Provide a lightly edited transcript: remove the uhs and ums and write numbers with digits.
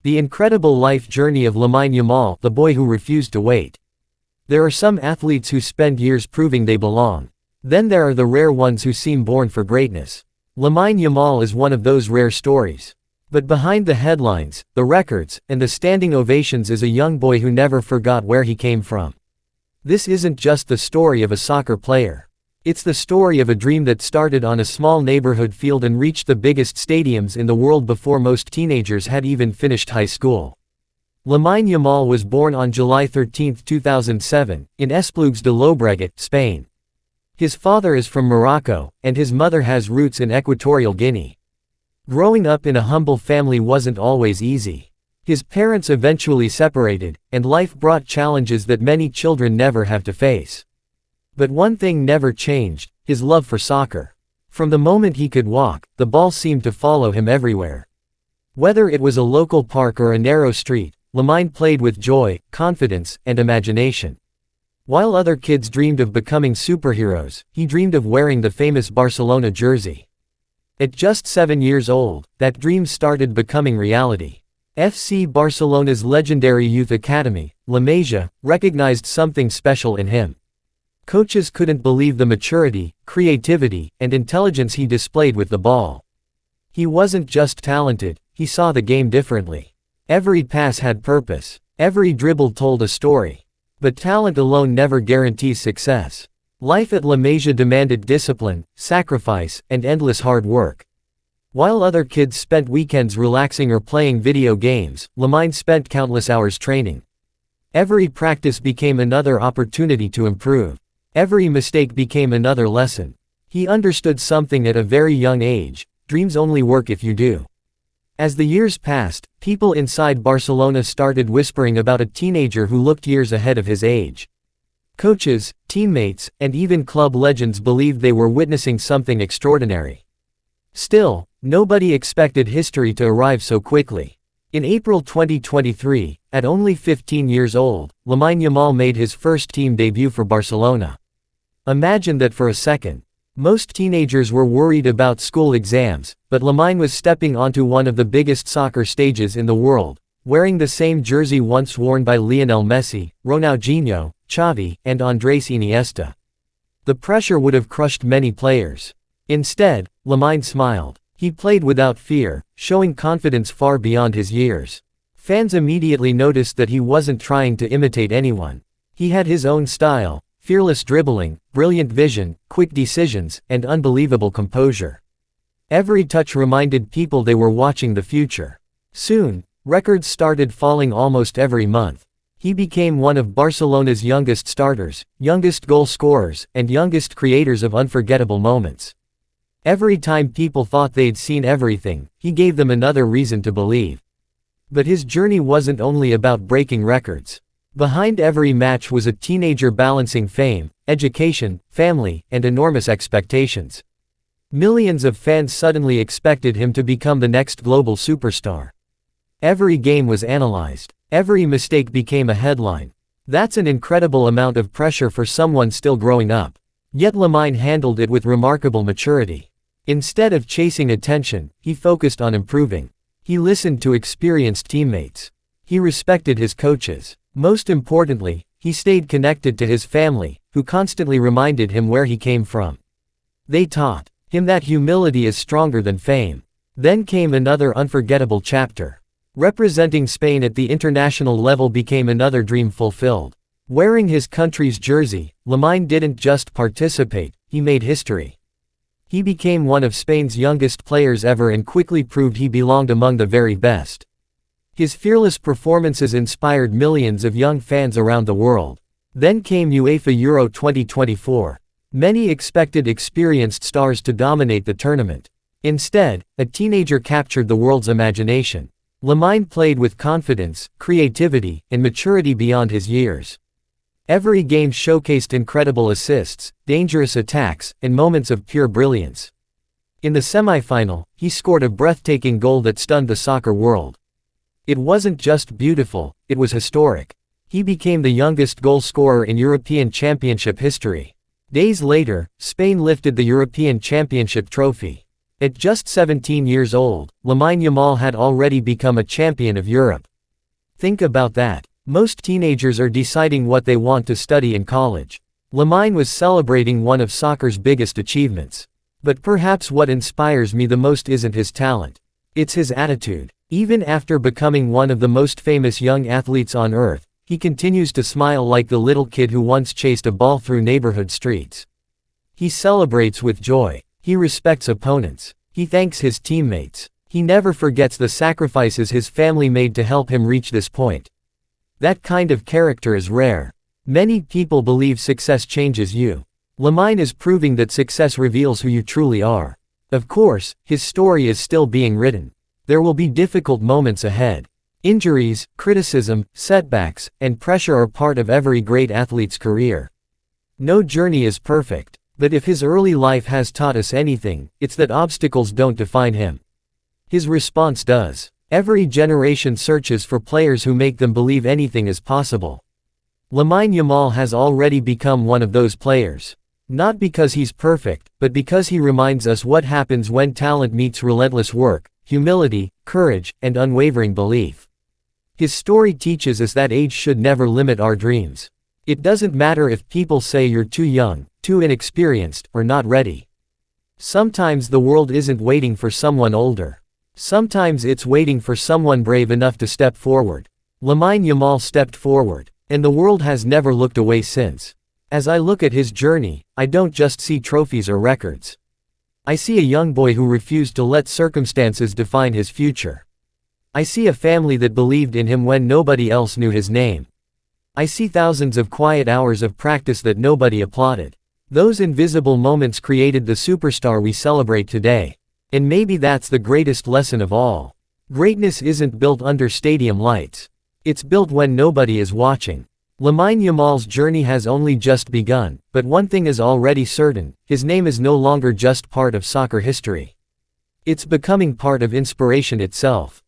The incredible life journey of Lamine Yamal, the boy who refused to wait. There are some athletes who spend years proving they belong. Then there are the rare ones who seem born for greatness. Lamine Yamal is one of those rare stories. But behind the headlines, the records, and the standing ovations is a young boy who never forgot where he came from. This isn't just the story of a soccer player. It's the story of a dream that started on a small neighborhood field and reached the biggest stadiums in the world before most teenagers had even finished high school. Lamine Yamal was born on July 13, 2007, in Esplugues de Llobregat, Spain. His father is from Morocco, and his mother has roots in Equatorial Guinea. Growing up in a humble family wasn't always easy. His parents eventually separated, and life brought challenges that many children never have to face. But one thing never changed: his love for soccer. From the moment he could walk, the ball seemed to follow him everywhere. Whether it was a local park or a narrow street, Lamine played with joy, confidence, and imagination. While other kids dreamed of becoming superheroes, he dreamed of wearing the famous Barcelona jersey. At just 7 years old, that dream started becoming reality. FC Barcelona's legendary youth academy, La Masia, recognized something special in him. Coaches couldn't believe the maturity, creativity, and intelligence he displayed with the ball. He wasn't just talented, he saw the game differently. Every pass had purpose. Every dribble told a story. But talent alone never guarantees success. Life at La Masia demanded discipline, sacrifice, and endless hard work. While other kids spent weekends relaxing or playing video games, Lamine spent countless hours training. Every practice became another opportunity to improve. Every mistake became another lesson. He understood something at a very young age: dreams only work if you do. As the years passed, people inside Barcelona started whispering about a teenager who looked years ahead of his age. Coaches, teammates, and even club legends believed they were witnessing something extraordinary. Still, nobody expected history to arrive so quickly. In April 2023, at only 15 years old, Lamine Yamal made his first team debut for Barcelona. Imagine that for a second. Most teenagers were worried about school exams, but Lamine was stepping onto one of the biggest soccer stages in the world, wearing the same jersey once worn by Lionel Messi, Ronaldinho, Xavi, and Andrés Iniesta. The pressure would have crushed many players. Instead, Lamine smiled. He played without fear, showing confidence far beyond his years. Fans immediately noticed that he wasn't trying to imitate anyone. He had his own style: fearless dribbling, brilliant vision, quick decisions, and unbelievable composure. Every touch reminded people they were watching the future. Soon, records started falling almost every month. He became one of Barcelona's youngest starters, youngest goal scorers, and youngest creators of unforgettable moments. Every time people thought they'd seen everything, he gave them another reason to believe. But his journey wasn't only about breaking records. Behind every match was a teenager balancing fame, education, family, and enormous expectations. Millions of fans suddenly expected him to become the next global superstar. Every game was analyzed. Every mistake became a headline. That's an incredible amount of pressure for someone still growing up. Yet Lamine handled it with remarkable maturity. Instead of chasing attention, he focused on improving. He listened to experienced teammates. He respected his coaches. Most importantly, he stayed connected to his family, who constantly reminded him where he came from. They taught him that humility is stronger than fame. Then came another unforgettable chapter. Representing Spain at the international level became another dream fulfilled. Wearing his country's jersey, Lamine didn't just participate, he made history. He became one of Spain's youngest players ever and quickly proved he belonged among the very best. His fearless performances inspired millions of young fans around the world. Then came UEFA Euro 2024. Many expected experienced stars to dominate the tournament. Instead, a teenager captured the world's imagination. Lamine played with confidence, creativity, and maturity beyond his years. Every game showcased incredible assists, dangerous attacks, and moments of pure brilliance. In the semi-final, he scored a breathtaking goal that stunned the soccer world. It wasn't just beautiful, it was historic. He became the youngest goal scorer in European Championship history. Days later, Spain lifted the European Championship trophy. At just 17 years old, Lamine Yamal had already become a champion of Europe. Think about that. Most teenagers are deciding what they want to study in college. Lamine was celebrating one of soccer's biggest achievements. But perhaps what inspires me the most isn't his talent. It's his attitude. Even after becoming one of the most famous young athletes on earth, he continues to smile like the little kid who once chased a ball through neighborhood streets. He celebrates with joy. He respects opponents. He thanks his teammates. He never forgets the sacrifices his family made to help him reach this point. That kind of character is rare. Many people believe success changes you. Lamine is proving that success reveals who you truly are. Of course, his story is still being written. There will be difficult moments ahead. Injuries, criticism, setbacks, and pressure are part of every great athlete's career. No journey is perfect. But if his early life has taught us anything, it's that obstacles don't define him. His response does. Every generation searches for players who make them believe anything is possible. Lamine Yamal has already become one of those players. Not because he's perfect, but because he reminds us what happens when talent meets relentless work, humility, courage, and unwavering belief. His story teaches us that age should never limit our dreams. It doesn't matter if people say you're too young, too inexperienced, or not ready. Sometimes the world isn't waiting for someone older. Sometimes it's waiting for someone brave enough to step forward. Lamine Yamal stepped forward, and the world has never looked away since. As I look at his journey, I don't just see trophies or records. I see a young boy who refused to let circumstances define his future. I see a family that believed in him when nobody else knew his name. I see thousands of quiet hours of practice that nobody applauded. Those invisible moments created the superstar we celebrate today. And maybe that's the greatest lesson of all. Greatness isn't built under stadium lights. It's built when nobody is watching. Lamine Yamal's journey has only just begun, but one thing is already certain: his name is no longer just part of soccer history. It's becoming part of inspiration itself.